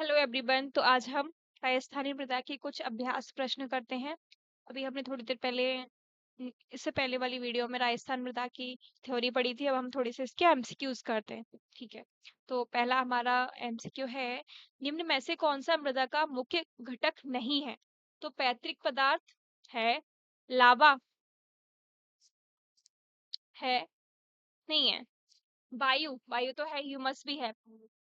Hello everyone. तो आज हम राजस्थानी मृदा के कुछ अभ्यास प्रश्न करते हैं। अभी हमने थोड़ी देर पहले इससे पहले वाली वीडियो में राजस्थान मृदा की थ्योरी पढ़ी थी। अब हम थोड़ी से इसके एमसीक्यूज करते हैं। ठीक है। तो पहला हमारा एमसीक्यू है, निम्न में से कौन सा मृदा का मुख्य घटक नहीं है? तो पैतृक पदार्थ है, लावा है, नहीं है, वायु वायु तो है, ह्यूमस भी है।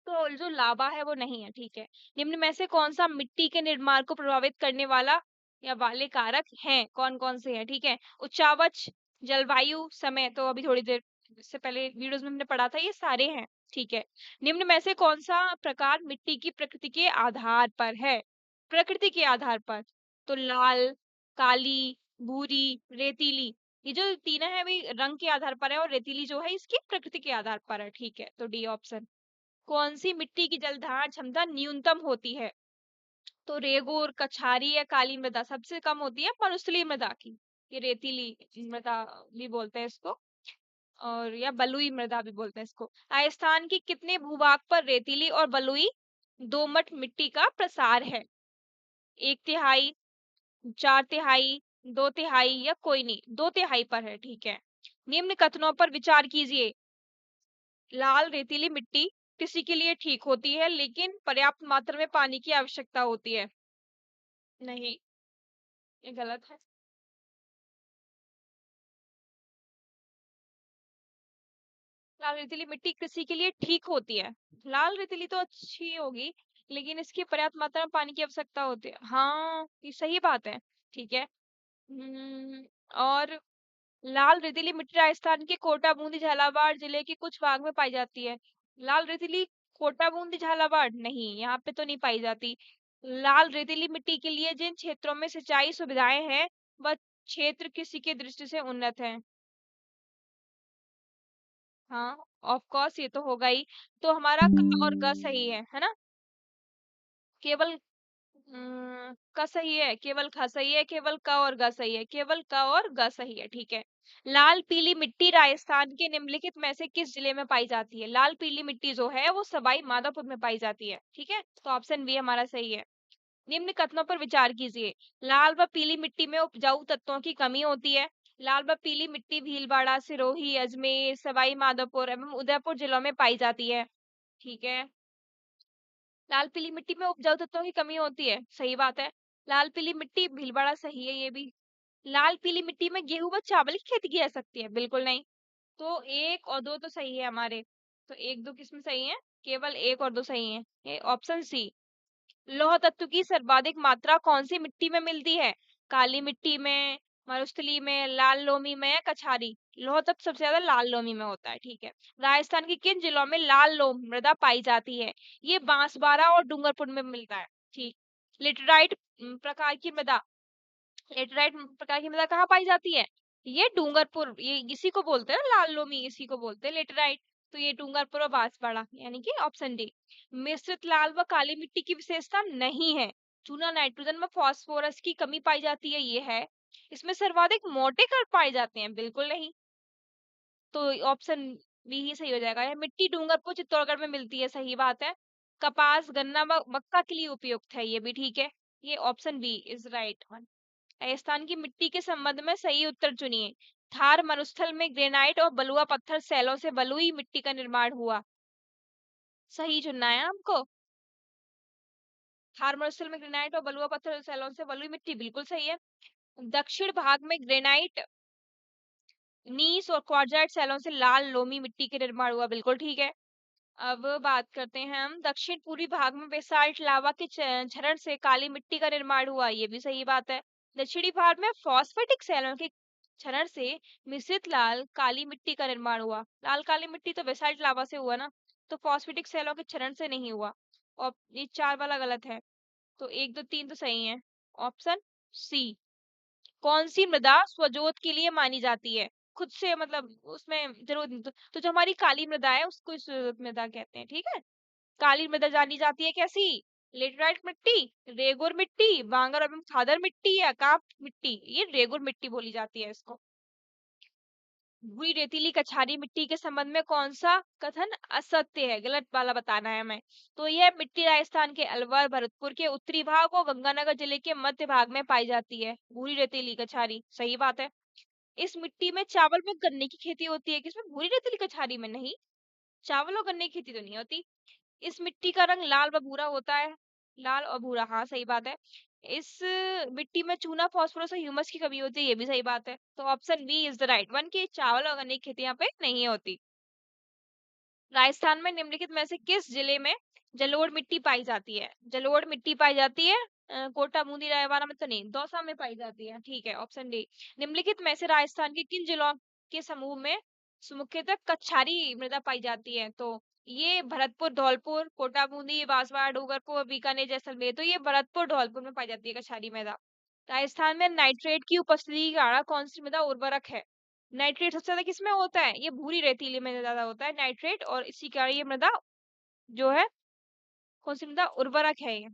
तो जो लावा है वो नहीं है। ठीक है। निम्न में से कौन सा मिट्टी के निर्माण को प्रभावित करने वाला या वाले कारक हैं? कौन कौन से हैं? ठीक है। उच्चावच, जलवायु, समय। तो अभी थोड़ी देर से पहले वीडियोस में हमने पढ़ा था, ये सारे हैं। ठीक है। निम्न में से कौन सा प्रकार मिट्टी की प्रकृति के आधार पर है? प्रकृति के आधार पर। तो लाल, काली, भूरी, रेतीली। ये जो तीनों है भी रंग के आधार पर है, और रेतीली जो है इसकी प्रकृति के आधार पर है। ठीक है। तो डी ऑप्शन। कौन सी मिट्टी की जलधारण क्षमता न्यूनतम होती है? तो रेगूर, कछारी या काली मृदा। सबसे कम होती है मरुस्थलीय मृदा की, ये रेतीली मृदा भी बोलते हैं इसको, और या बलुई मृदा भी बोलते हैं इसको। राजस्थान की कितने भूभाग पर रेतीली और बलुई दोमट मिट्टी का प्रसार है? एक तिहाई, चार तिहाई, दो तिहाई या कोई नहीं? दो तिहाई पर है। ठीक है। निम्न कथनों पर विचार कीजिए। लाल रेतीली मिट्टी कृषि के लिए ठीक होती है, लेकिन पर्याप्त मात्रा में पानी की आवश्यकता होती है। नहीं, ये गलत है। लाल रेतीली मिट्टी कृषि के लिए ठीक होती है। लाल रेतीली तो अच्छी होगी, लेकिन इसकी पर्याप्त मात्रा में पानी की आवश्यकता होती है। हाँ, ये सही बात है। ठीक है। और लाल रेतीली मिट्टी राजस्थान के कोटा, बूंदी, झालावाड़ जिले के कुछ भाग में पाई जाती है। लाल रेतीली कोटा, बूंदी, झालावाड़ नहीं, यहाँ पे तो नहीं पाई जाती। लाल रेतीली मिट्टी के लिए जिन क्षेत्रों में सिंचाई सुविधाएं हैं, वह क्षेत्र कृषि की दृष्टि से उन्नत है। हाँ, ऑफ कोर्स ये तो होगा ही। तो हमारा क और ग सही है ना? केवल क सही है, केवल ख सही है, केवल क और ग सही है, केवल क और ग सही है। ठीक है। लाल पीली मिट्टी राजस्थान के निम्नलिखित में से किस जिले में पाई जाती है? लाल पीली मिट्टी जो है वो सवाई माधोपुर में पाई जाती है। ठीक है। तो ऑप्शन बी हमारा सही है। निम्न कथनों पर विचार कीजिए। लाल व पीली मिट्टी में उपजाऊ तत्वों की कमी होती है। लाल व पीली मिट्टी भीलवाड़ा, सिरोही, अजमेर, सवाई माधोपुर एवं उदयपुर जिलों में पाई जाती है। ठीक है। लाल पीली मिट्टी में उपजाऊ तत्वों की कमी होती है, सही बात है। लाल पीली मिट्टी भीलवाड़ा सही है ये भी। लाल पीली मिट्टी में गेहूं व चावल की खेती की जा सकती है, बिल्कुल नहीं। तो एक और दो तो सही है हमारे। तो एक दो किसमें सही है? केवल एक और दो सही है, ये ऑप्शन सी। लौह तत्व की सर्वाधिक मात्रा कौन सी मिट्टी में मिलती है? काली मिट्टी में, मरुस्थली में, लाल लोमी में या कछारी? लौह तत्व सबसे ज्यादा लाल लोमी में होता है। ठीक है। राजस्थान के किन जिलों में लाल लोम मृदा पाई जाती है? ये बांसवाड़ा और डूंगरपुर में मिलता है। ठीक। लेटराइट प्रकार की मृदा, लेटराइट प्रकार की मृदा कहाँ पाई जाती है? ये डूंगरपुर, ये इसी को बोलते हैं ना, लाल लोमी इसी को बोलते हैं लेटराइट। तो ये डूंगरपुर और बांसवाड़ा, यानी कि ऑप्शन डी। मिश्रित लाल व काली मिट्टी की विशेषता नहीं है। चूना नाइट्रोजन में फास्फोरस की कमी पाई जाती है, ये है। इसमें सर्वाधिक मोटे कण पाए जाते हैं, बिल्कुल नहीं। तो ऑप्शन बी ही सही हो जाएगा। यह मिट्टी डूंगरपुर चित्तौड़गढ़ में मिलती है, सही बात है। कपास, गन्ना व मक्का के लिए उपयुक्त है, ये भी ठीक है। ये option B is right one. Rajasthan की मिट्टी के संबंध में सही उत्तर चुनिए। थार मरुस्थल में ग्रेनाइट और बलुआ पत्थर सैलों से बलुई मिट्टी का निर्माण हुआ। सही चुनना है हमको। थार मरुस्थल में ग्रेनाइट और बलुआ पत्थर सैलों से बलुई मिट्टी, बिल्कुल सही है। दक्षिण भाग में ग्रेनाइट, नीस और क्वार्टजाइट सैलों से लाल लोमी मिट्टी के निर्माण हुआ, बिल्कुल ठीक है। अब बात करते हैं हम, दक्षिण पूर्वी भाग में बेसाल्ट लावा के झरण से काली मिट्टी का निर्माण हुआ, ये भी सही बात है। दक्षिणी भाग में फॉस्फेटिक सैलों के क्षरण से मिश्रित लाल काली मिट्टी का निर्माण हुआ। लाल काली मिट्टी तो बेसाल्ट लावा से हुआ ना, तो फॉस्फेटिक सैलों के क्षरण से नहीं हुआ। और ये चार वाला गलत है। तो एक दो तीन तो सही है। Option C. कौन सी मृदा स्वजोत के लिए मानी जाती है? खुद से मतलब उसमें जरूरत नहीं। तो जो हमारी काली मृदा है उसको स्वजोत मृदा कहते हैं। ठीक है। काली मृदा जानी जाती है कैसी? लेटराइट मिट्टी, रेगुर मिट्टी, बांगर एवं खादर मिट्टी या काप मिट्टी? ये रेगुर मिट्टी बोली जाती है इसको। भूरी रेतीली कछारी मिट्टी के संबंध में कौन सा कथन असत्य है, गलत वाला बताना है हमें। तो यह मिट्टी राजस्थान के अलवर भरतपुर के उत्तरी भाग और गंगानगर जिले के मध्य भाग में पाई जाती है, भूरी रेतीली कछारी, सही बात है। इस मिट्टी में चावल व गन्ने की खेती होती है, किसमें, भूरी रेतीली कछारी में? नहीं, चावल और गन्ने की खेती तो नहीं होती। इस मिट्टी का रंग लाल व भूरा होता है, लाल और भूरा, हाँ सही बात है। इस मिट्टी में चूना, फास्फोरस और ह्यूमस की कमी होती है, ये भी सही बात है। तो option B is the right one, कि चावल और गन्ने की खेती यहाँ पे नहीं होती। राजस्थान में निम्नलिखित में से किस जिले में जलोढ़ मिट्टी पाई जाती है? जलोढ़ मिट्टी पाई जाती है कोटा, बूंदी, रायवाड़ा में तो नहीं, दौसा में पाई जाती है, ठीक है, ऑप्शन डी। निम्नलिखित में से राजस्थान के किन जिलों के समूह में मुख्यतः कच्छारी मृदा पाई जाती है? तो ये भरतपुर, धौलपुर, कोटा, बूंदी, बांसवाड़ा, डूंगरपुर, बीकानेर, जैसलमेर। तो ये भरतपुर, धौलपुर में पाई जाती है कच्छारी मृदा। राजस्थान में नाइट्रेट की उपस्थिति के कारण कौन सी मृदा उर्वरक है? नाइट्रेट सबसे ज्यादा किसमें होता है? ये भूरी रेतीली में ज्यादा होता है नाइट्रेट, और इसी कारण ये मृदा जो है, कौन सी मृदा उर्वरक है ये?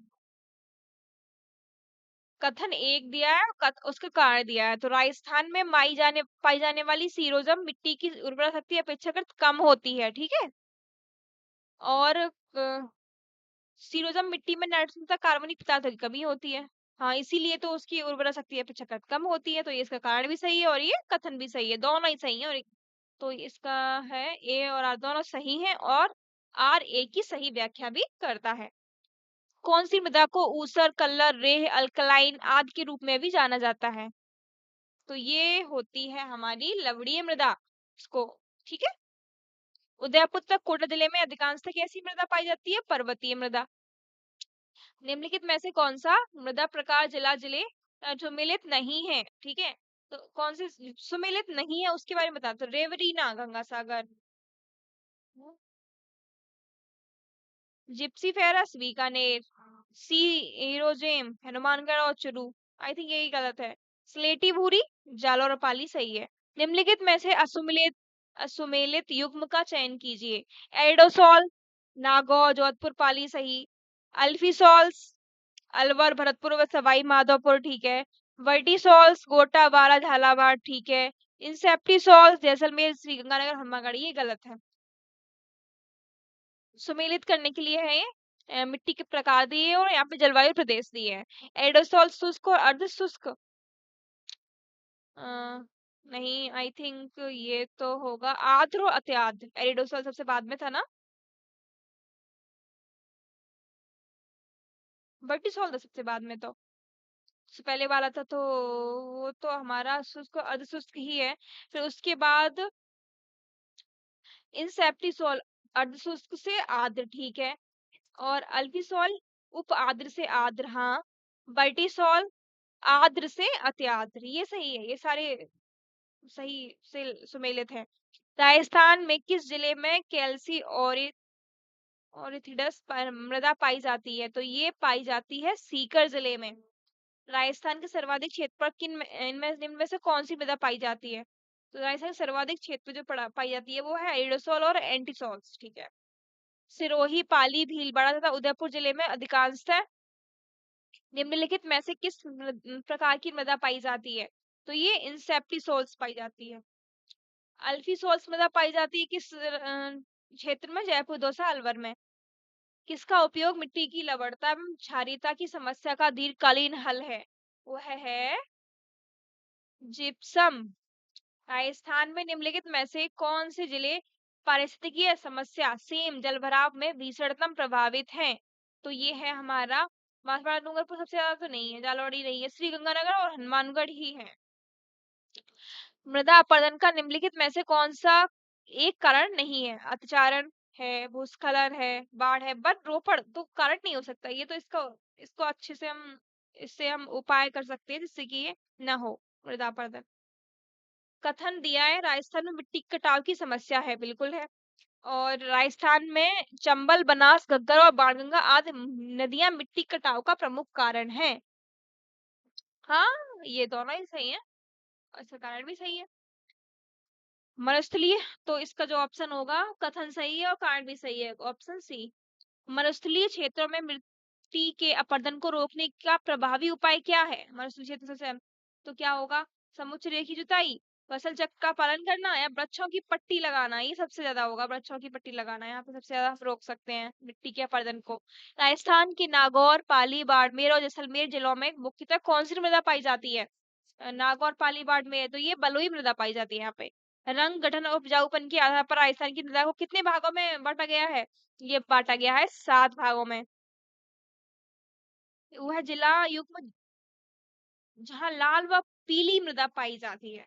कथन एक दिया है, उसका कारण दिया है। तो राजस्थान में पाई जाने वाली सीरोजम मिट्टी की उर्वरा शक्ति अपेक्षाकृत कम होती है, ठीक है। और सीरोजम मिट्टी में नाइट्रोजन तथा कार्बनिक पदार्थों की कमी होती है। हाँ, इसीलिए तो उसकी उर्वरा शक्ति अपेक्षाकृत कम होती है। तो ये इसका कारण भी सही है और ये कथन भी सही है, दोनों ही सही है। और तो इसका है ए और आर दोनों सही हैं, और आर ए की सही व्याख्या भी करता है। कौन सी मृदा को ऊसर, कल्लर, रेह, अल्कलाइन आदि के रूप में भी जाना जाता है? तो ये होती है हमारी लवणीय मृदा, इसको, ठीक है। उदयपुर तक कोटा जिले में अधिकांशतः कैसी मृदा पाई जाती है? पर्वतीय मृदा। निम्नलिखित में से कौन सा मृदा प्रकार जिला जिले सुमेलित नहीं है, ठीक है। तो कौन सी सुमेलित नहीं है उसके बारे में बता। तो रेवरीना, गंगा सागर, जिप्सीफेरस बीकानेर, सी एरोजेम हनुमानगढ़ और चुरू। आई थिंक यही गलत है। स्लेटी भूरी, जालौर और पाली सही है। निम्नलिखित में से असुमेलित असुमेलित युग्म का चयन कीजिए। एडोसॉल, नागौर, जोधपुर, पाली सही। अल्फीसॉल्स, अलवर, भरतपुर व सवाई माधोपुर, ठीक है। वर्टिसॉल्स, गोटा, बारा, झालावाड़, ठीक है। इंसेप्टिसॉल्स, जैसलमेर, श्रीगंगानगर, हनुमानगढ़, ये गलत है। सुमेलित करने के लिए है ये, मिट्टी के प्रकार दिए और यहाँ पे जलवायु प्रदेश दिए हैं। एडोसॉल शुष्क और अर्ध शुष्क, नहीं, आई थिंक ये तो होगा आर्द्र और अत्यार्द्र। एरिडोसॉल सबसे बाद में था ना, वर्टिसॉल था सबसे बाद में। तो सबसे पहले वाला था, तो वो तो हमारा शुष्क और अर्ध शुष्क ही है। फिर उसके बाद इंसेप्टिसॉल, अर्ध शुष्क से आर्द्र, ठीक है। और अल्फिसॉल उप आर्द्र से आर्द्र, हाँ। वर्टिसॉल आर्द्र से अत्यार्द्र, ये सही है, ये सारे सही से सुमेलित है। राजस्थान में किस जिले में कैल्सी ओरिथिडस मृदा पाई जाती है? तो ये पाई जाती है सीकर जिले में। राजस्थान के सर्वाधिक क्षेत्र पर निम्न में से कौन सी मृदा पाई जाती है? तो राजस्थान के सर्वाधिक क्षेत्र जो पाई जाती है वो है एरिडोसॉल और एंटीसॉल्स, ठीक है। सिरोही, पाली, भीलवाड़ा तथा उदयपुर जिले में अधिकांशतः निम्नलिखित में से किस प्रकार की मृदा पाई जाती है? तो ये इंसेप्टिसोल्स पाई जाती है। अल्फीसोल्स मृदा पाई जाती है किस क्षेत्र में? जयपुर, दौसा, अलवर में। किसका उपयोग मिट्टी की लवणता एवं क्षारीयता की समस्या का दीर्घकालीन हल है? वह है जिप्सम। राजस्थान में निम्नलिखित में से कौन से जिले पारिस्थितिकीय समस्या सेम जलभराव में भीषणतम प्रभावित हैं? तो ये है हमारा बांसवाड़ा, डूंगरपुर, सबसे ज्यादा तो नहीं है, जालौड़ी नहीं है, श्रीगंगानगर और हनुमानगढ़ ही है। मृदा अपरदन का निम्नलिखित में से कौन सा एक कारण नहीं है? अतिचारण है, भूस्खलन है, बाढ़ है, वन रोपण तो कारण नहीं हो सकता। ये तो इसको इसको अच्छे से हम इससे हम उपाय कर सकते हैं जिससे कि ये न हो मृदा अपरदन। कथन दिया है राजस्थान में मिट्टी कटाव की समस्या है, बिल्कुल है। और राजस्थान में चंबल, बनास, घग्गर और बाणगंगा आदि नदियां मिट्टी कटाव का प्रमुख कारण है। हाँ, ये दोनों ही सही है, इसका कारण भी सही है। मरुस्थलीय, तो इसका जो ऑप्शन होगा कथन सही है और कारण भी सही है, ऑप्शन सी। मरुस्थलीय क्षेत्रों में मिट्टी के अपरदन को रोकने का प्रभावी उपाय क्या है? मरुस्थलीय क्षेत्र से तो क्या होगा? समुच्च रेखी जुताई, फसल चक्र का पालन करना या वृक्षों की पट्टी लगाना, ये सबसे ज्यादा होगा, वृक्षों की पट्टी लगाना, यहाँ पे सबसे ज्यादा हम रोक सकते हैं मिट्टी के अपरदन को। राजस्थान के नागौर, पाली, बाड़मेर और जैसलमेर जिलों में मुख्यतः कौन सी मृदा पाई जाती है? नागौर, पाली, बाड़मेर, तो ये बलुई मृदा पाई जाती है यहाँ पे। रंग, गठन और उपजाऊपन के आधार पर राजस्थान की मृदा को कितने भागों में बांटा गया है? ये बांटा गया है 7 भागों में। वह जिला युग्म जहाँ लाल व पीली मृदा पाई जाती है,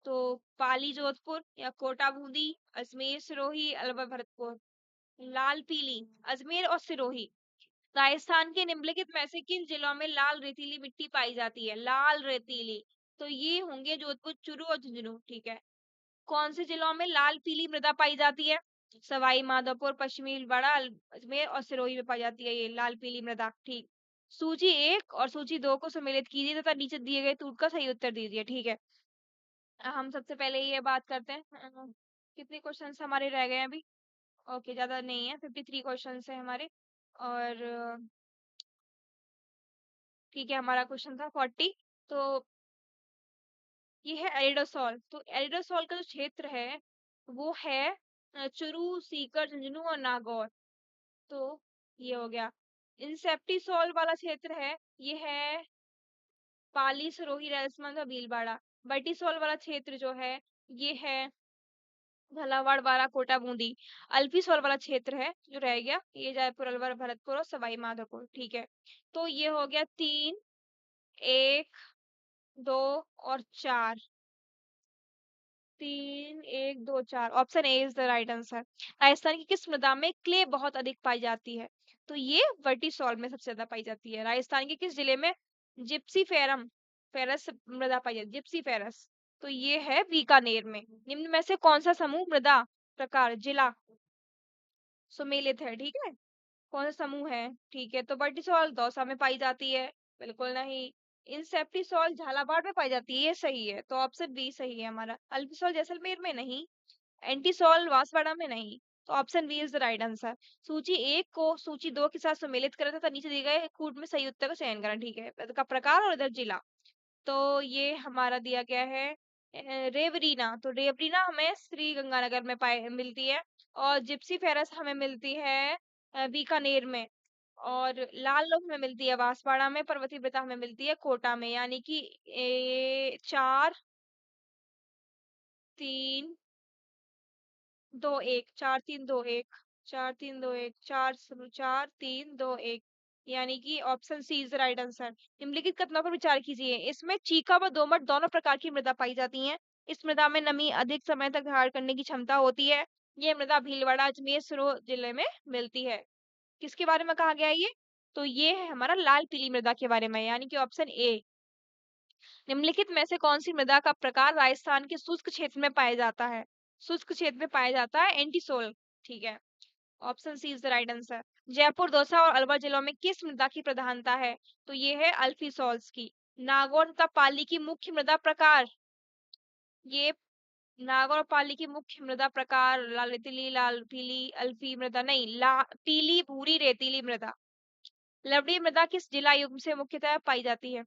तो पाली, जोधपुर या कोटा, बूंदी, अजमेर, सिरोही, अलवर, भरतपुर। लाल पीली, अजमेर और सिरोही। राजस्थान के निम्नलिखित में से किन जिलों में लाल रेतीली मिट्टी पाई जाती है? लाल रेतीली, तो ये होंगे जोधपुर, चूरू और झुंझुनू। ठीक है। कौन से जिलों में लाल पीली मृदा पाई जाती है? सवाई माधोपुर, पश्चिमी भीलवाड़ा, अजमेर और सिरोही में पाई जाती है ये लाल पीली मृदा। ठीक। सूची 1 और सूची 2 को सम्मिलित कीजिए तथा नीचे दिए गए टूट का सही उत्तर दीजिए। ठीक है। हम सबसे पहले ये बात करते हैं, कितने क्वेश्चंस हमारे रह गए हैं अभी? ओके, ज्यादा नहीं है, 53 क्वेश्चंस है हमारे। और ठीक है, हमारा क्वेश्चन था 40। तो ये है एरिडोसॉल, तो एरिडोसॉल का जो क्षेत्र है वो है चुरू, सीकर, झुंझुनू और नागौर। तो ये हो गया। इंसेप्टिसोल वाला क्षेत्र है, ये है पाली, सिरोही, राजसमंद और भीलवाड़ा। वर्टिसोल वाला क्षेत्र जो है ये है झालावाड़, बारा, कोटा, बूंदी। अल्फीसोल वाला क्षेत्र है जो रह गया, ये जयपुर, अलवर, भरतपुर और सवाई माधोपुर। ठीक है। तो ये हो गया 3, 1, 2 और 4। 3, 1, 2, 4, option A is the right answer. Rajasthan की किस मृदा में क्ले बहुत अधिक पाई जाती है? तो ये वर्टिसॉल में सबसे ज्यादा पाई जाती है। राजस्थान के किस जिले में जिप्सी फेरम फेरस मृदा पाई जाती है? जिप्सी फेरस, तो ये है बीकानेर में। निम्न में से कौन सा समूह मृदा प्रकार जिला सुमेलित है? ठीक है। कौन सा समूह है? ठीक है, तो वर्टिसॉल दौसा में पाई जाती है। बिल्कुल नहीं। इंसेप्टिसॉल झालावाड़ में पाई जाती है, ये सही है, तो ऑप्शन बी सही है हमारा। अल्फिसॉल जैसलमेर में नहीं। एंटीसॉल बांसवाड़ा में नहीं, तो option B is the right answer. सूची 1 को सूची 2 के साथ सम्मिलित करें तथा नीचे दिए गए कूट में सही उत्तर का चयन करें। ठीक है, का प्रकार और इधर जिला। तो ये हमारा दिया गया है रेवरीना, तो रेवरीना हमें श्री गंगानगर में पाए मिलती है। और जिप्सी फेरस हमें मिलती है बीकानेर में। और लाल लोह में मिलती है बांसवाड़ा में। पर्वतीय वृता हमें मिलती है कोटा में। यानी कि 4, 3, 2, 1, 4, 3, 2, 1, 4, 3, 2, 1, 4, 4, 3, 2, 1, यानी कि option C is the right answer. निम्नलिखित कथनों पर विचार कीजिए। इसमें चीका व दोमट दोनों प्रकार की मृदा पाई जाती है। इस मृदा में नमी अधिक समय तक धारण करने की क्षमता होती है। ये मृदा भीलवाड़ा, अजमेर, सिरोही जिले में मिलती है। किसके बारे में कहा गया है ये? तो ये है हमारा लाल पीली मृदा के बारे में, यानी कि ऑप्शन ए। निम्नलिखित में से कौन सी मृदा का प्रकार राजस्थान के शुष्क क्षेत्र में पाया जाता है? शुष्क क्षेत्र में पाया जाता है एंटीसोल। ठीक है, option C is the right answer. Jaipur, Dausa और अलवर जिलों में किस मृदा की प्रधानता है? तो ये है अल्फीसॉल्स की। नागौर तथा पाली की मुख्य मृदा प्रकार, ये नागौर और पाली की मुख्य मृदा प्रकार लाल रेतीली, लाल पीली, अल्फी मृदा नहीं, पीली भूरी रेतीली मृदा। लवणीय मृदा किस जिला युग्म से मुख्यतः पाई जाती है?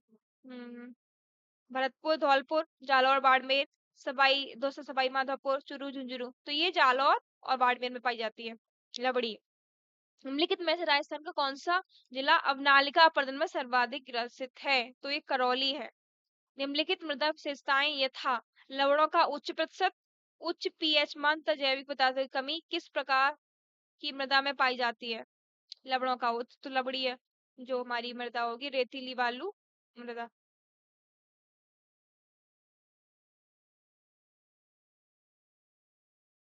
भरतपुर, धौलपुर, जालौर, बाड़मेर, सवाई माधोपुर, चूरू, झुंझुनू। तो ये जालौर और बाड़मेर में पाई जाती है लवड़ी। निम्नलिखित में से राजस्थान का कौन सा जिला अवनालिका अपरदन में सर्वाधिक ग्रसित है? तो ये करौली है। निम्नलिखित मृदा विशेषताएं यथा लवणों का उच्च प्रतिशत, उच्च पीएच मान तथा जैविक पदार्थों की कमी किस प्रकार की मृदा में पाई जाती है? लवणों का उच्च, तो लवड़ी है जो हमारी मृदा होगी, रेतीली बालू मृदा।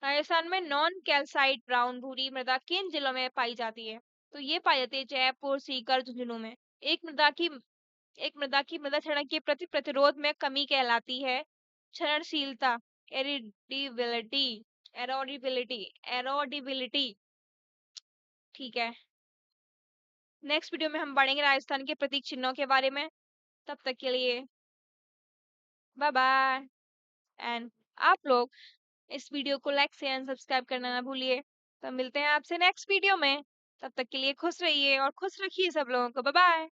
राजस्थान में नॉन कैल्साइट ब्राउन भूरी मृदा किन जिलों में पाई जाती है? तो ये पाई जाती है जयपुर, सीकर, झुंझुनू में। एक मृदा की मृदा क्षरण के प्रति प्रतिरोध में कमी कहलाती है क्षरणशीलता, एरिडिबिलिटी, एरोडिबिलिटी, एरोडिबिलिटी। ठीक है। नेक्स्ट वीडियो में हम पढ़ेंगे राजस्थान के प्रतीक चिन्हों के बारे में। तब तक के लिए बाय बाय। एंड आप लोग इस वीडियो को लाइक शेयर एंड सब्सक्राइब करना ना भूलिए। तो मिलते हैं आपसे नेक्स्ट वीडियो में। तब तक के लिए खुश रहिए और खुश रखिए सब लोगों को। Bye bye.